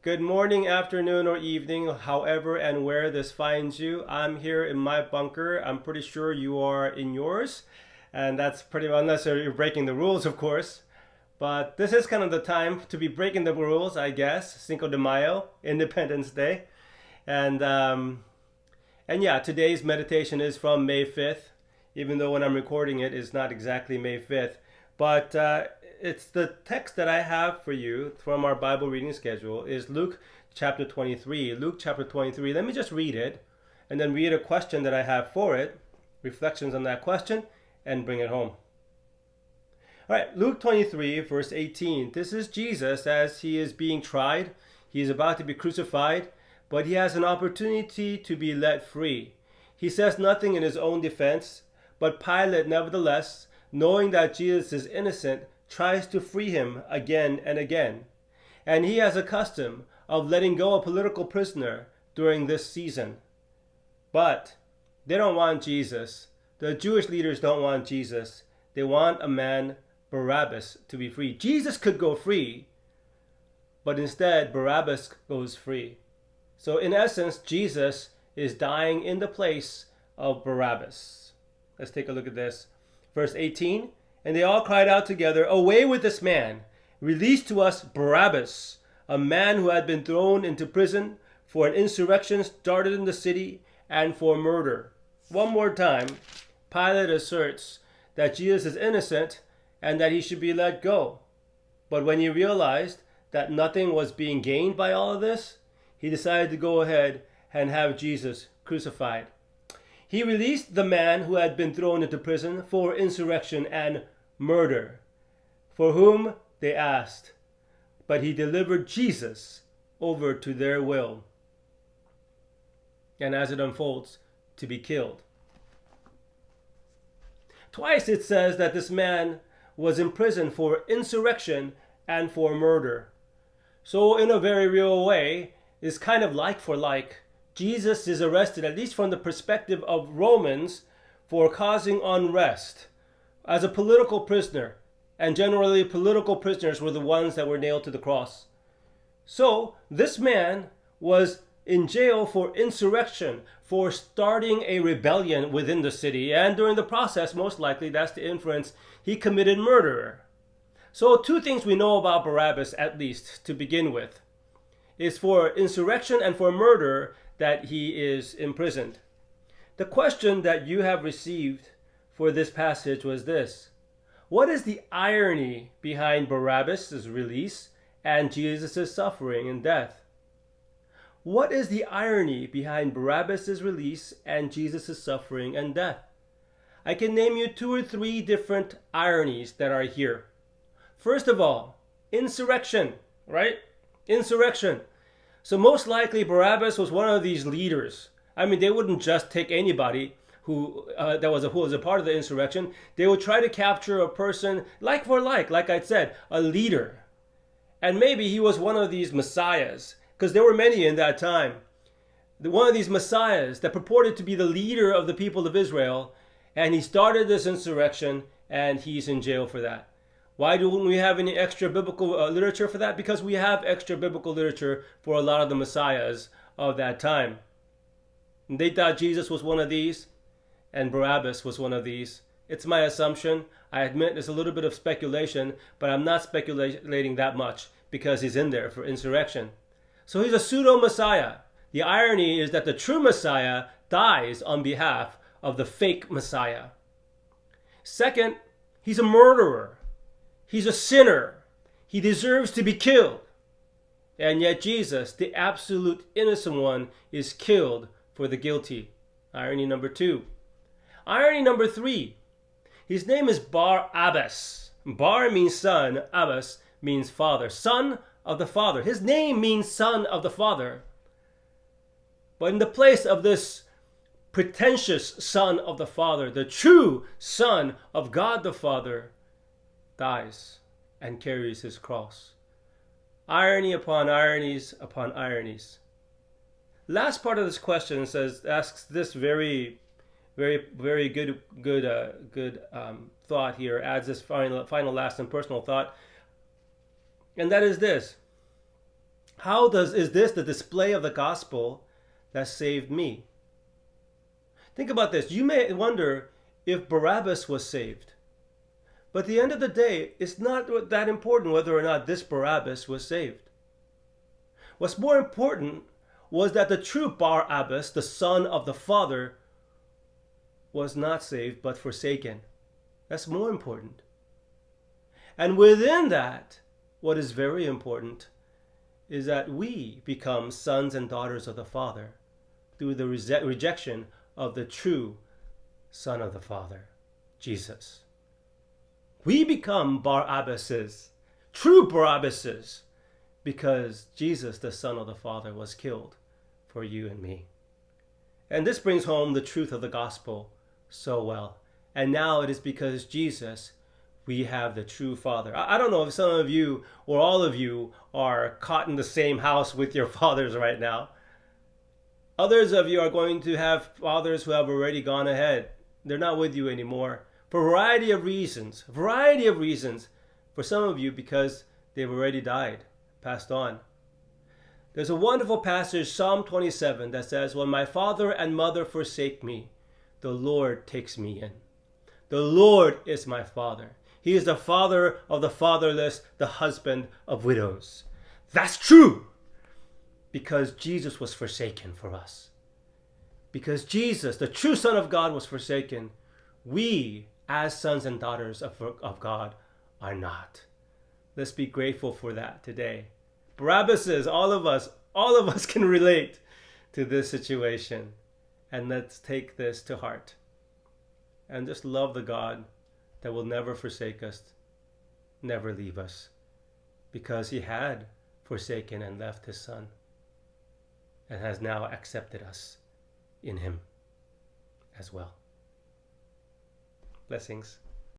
Good morning, afternoon, or evening, however and where this finds you. I'm here in my bunker. I'm pretty sure you are in yours. And that's pretty well, unless you're breaking the rules, of course. But this is kind of the time to be breaking the rules, I guess. Cinco de Mayo, Independence Day. And, um, and yeah, today's meditation is from May 5th, even though when I'm recording it, it's not exactly May 5th. But it's the text that I have for you from our Bible reading schedule is Luke chapter 23. Luke chapter 23. Let me just read it and then read a question that I have for it, reflections on that question, and bring it home. All right, Luke 23, verse 18. This is Jesus as he is being tried. He is about to be crucified, but he has an opportunity to be let free. He says nothing in his own defense, but Pilate, nevertheless, knowing that Jesus is innocent, tries to free him again and again. And he has a custom of letting go a political prisoner during this season. But they don't want Jesus. The Jewish leaders don't want Jesus. They want a man, Barabbas, to be free. Jesus could go free, but instead Barabbas goes free. So in essence, Jesus is dying in the place of Barabbas. Let's take a look at this. Verse 18, and they all cried out together, away with this man! Release to us Barabbas, a man who had been thrown into prison for an insurrection started in the city and for murder. One more time, Pilate asserts that Jesus is innocent and that he should be let go. But when he realized that nothing was being gained by all of this, he decided to go ahead and have Jesus crucified. He released the man who had been thrown into prison for insurrection and murder, for whom they asked, but he delivered Jesus over to their will, and as it unfolds, to be killed. Twice it says that this man was in prison for insurrection and for murder. So in a very real way, it's kind of like for like. Jesus is arrested, at least from the perspective of Romans, for causing unrest as a political prisoner. And generally, political prisoners were the ones that were nailed to the cross. So this man was in jail for insurrection, for starting a rebellion within the city. And during the process, most likely, that's the inference, he committed murder. So two things we know about Barabbas, at least, to begin with, is for insurrection and for murder that he is imprisoned. The question that you have received for this passage was this: what is the irony behind Barabbas' release and Jesus' suffering and death? What is the irony behind Barabbas' release and Jesus' suffering and death? I can name you 2 or 3 different ironies that are here. First of all, insurrection, right? Insurrection. So most likely Barabbas was one of these leaders. I mean, they wouldn't just take anybody who was a part of the insurrection. They would try to capture a person like for like I said, a leader. And maybe he was one of these messiahs, because there were many in that time. One of these messiahs that purported to be the leader of the people of Israel, and he started this insurrection, and he's in jail for that. Why don't we have any extra biblical literature for that? Because we have extra biblical literature for a lot of the messiahs of that time. And they thought Jesus was one of these, and Barabbas was one of these. It's my assumption. I admit there's a little bit of speculation, but I'm not speculating that much because he's in there for insurrection. So he's a pseudo-messiah. The irony is that the true Messiah dies on behalf of the fake Messiah. Second, he's a murderer. He's a sinner. He deserves to be killed. And yet Jesus, the absolute innocent one, is killed for the guilty. Irony number 2. Irony number 3. His name is Bar-Abbas. Bar means son. Abbas means father. Son of the Father. His name means son of the Father. But in the place of this pretentious son of the Father, the true Son of God the Father dies and carries his cross. Irony upon ironies upon ironies. Last part of this question asks this very good thought here. Adds this final last and personal thought, and that is this: Is this the display of the gospel that saved me? Think about this. You may wonder if Barabbas was saved. But at the end of the day, it's not that important whether or not this Barabbas was saved. What's more important was that the true Barabbas, the son of the Father, was not saved but forsaken. That's more important. And within that, what is very important is that we become sons and daughters of the Father through the rejection of the true Son of the Father, Jesus. We become Barabbases, true Barabbases, because Jesus, the Son of the Father, was killed for you and me. And this brings home the truth of the gospel so well. And now it is because Jesus, we have the true Father. I don't know if some of you or all of you are caught in the same house with your fathers right now. Others of you are going to have fathers who have already gone ahead. They're not with you anymore for a variety of reasons. For some of you, because they've already died, passed on. There's a wonderful passage, Psalm 27, that says, "When my father and mother forsake me, the Lord takes me in." The Lord is my Father. He is the father of the fatherless, the husband of widows. That's true, because Jesus was forsaken for us. Because Jesus, the true Son of God, was forsaken, we, as sons and daughters of God, are not. Let's be grateful for that today. Barabbases, all of us can relate to this situation. And let's take this to heart. And just love the God that will never forsake us, never leave us. Because he had forsaken and left his Son, and has now accepted us in him as well. Blessings.